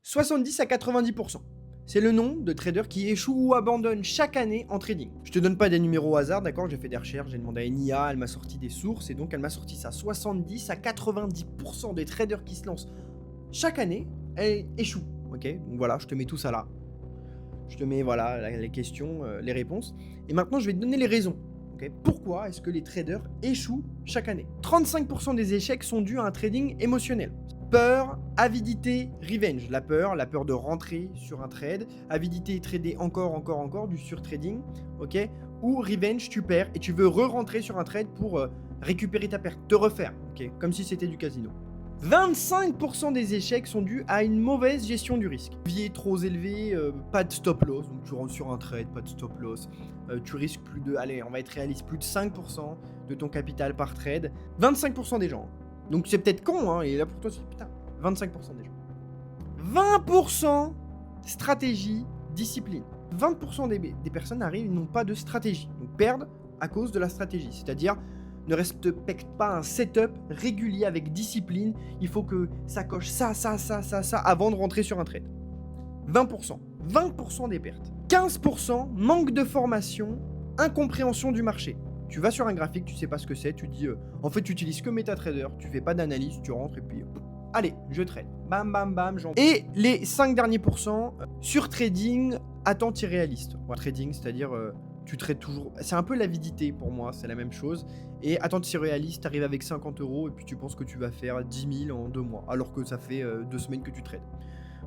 70 à 90%. C'est le nombre de traders qui échouent ou abandonnent chaque année en trading. Je te donne pas des numéros au hasard, d'accord? J'ai fait des recherches, j'ai demandé à une IA, elle m'a sorti des sources et donc elle m'a sorti ça. 70 à 90% des traders qui se lancent chaque année, échouent. Ok? Donc voilà, je te mets tout ça là. Je te mets voilà les questions, les réponses. Et maintenant, je vais te donner les raisons. Okay? Pourquoi est-ce que les traders échouent chaque année? 35% des échecs sont dus à un trading émotionnel. Peur, avidité, revenge. La peur de rentrer sur un trade. Avidité, trader encore, du surtrading. Ok? Ou revenge, tu perds et tu veux re-rentrer sur un trade pour récupérer ta perte, te refaire. Ok? Comme si c'était du casino. 25% des échecs sont dus à une mauvaise gestion du risque. Levier trop élevé, pas de stop loss, donc tu rentres sur un trade, pas de stop loss. Tu risques plus de, allez, on va être réaliste, plus de 5% de ton capital par trade. 25% des gens. Donc c'est peut-être con, hein, et là pour toi c'est putain, 25% des gens. 20% stratégie, discipline. 20% des personnes arrivent, ils n'ont pas de stratégie, donc perdent à cause de la stratégie. C'est-à-dire, ne respecte pas un setup régulier avec discipline. Il faut que ça coche ça avant de rentrer sur un trade. 20%. 20% des pertes. 15% manque de formation, incompréhension du marché. Tu vas sur un graphique, tu sais pas ce que c'est, tu dis en fait tu utilises que MetaTrader, tu fais pas d'analyse, tu rentres et puis allez, je trade. Bam bam bam, j'en. Et les 5 derniers pourcents sur trading, attente irréaliste. Ouais, trading, c'est-à-dire tu trades toujours. C'est un peu l'avidité pour moi, c'est la même chose. Et attends, c'est réaliste, t'arrives avec 50 € et puis tu penses que tu vas faire 10 000 en 2 mois, alors que ça fait 2 semaines que tu trades.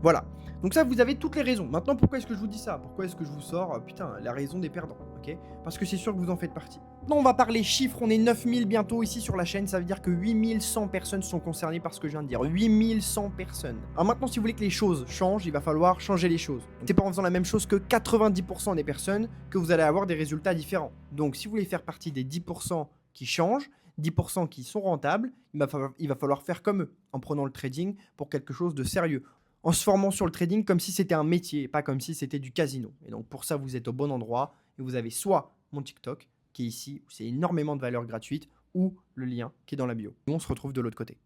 Voilà. Donc ça, vous avez toutes les raisons. Maintenant, pourquoi est-ce que je vous dis ça? Pourquoi est-ce que je vous sors, putain, la raison des perdants, ok? Parce que c'est sûr que vous en faites partie. Maintenant, on va parler chiffres. On est 9000 bientôt ici sur la chaîne. Ça veut dire que 8100 personnes sont concernées par ce que je viens de dire. 8100 personnes. Alors maintenant, si vous voulez que les choses changent, il va falloir changer les choses. C'est pas en faisant la même chose que 90% des personnes que vous allez avoir des résultats différents. Donc, si vous voulez faire partie des 10% qui changent, 10% qui sont rentables, il va falloir faire comme eux, en prenant le trading pour quelque chose de sérieux, en se formant sur le trading comme si c'était un métier et pas comme si c'était du casino. Et donc pour ça, vous êtes au bon endroit et vous avez soit mon TikTok qui est ici, où c'est énormément de valeur gratuite, ou le lien qui est dans la bio. Nous, on se retrouve de l'autre côté.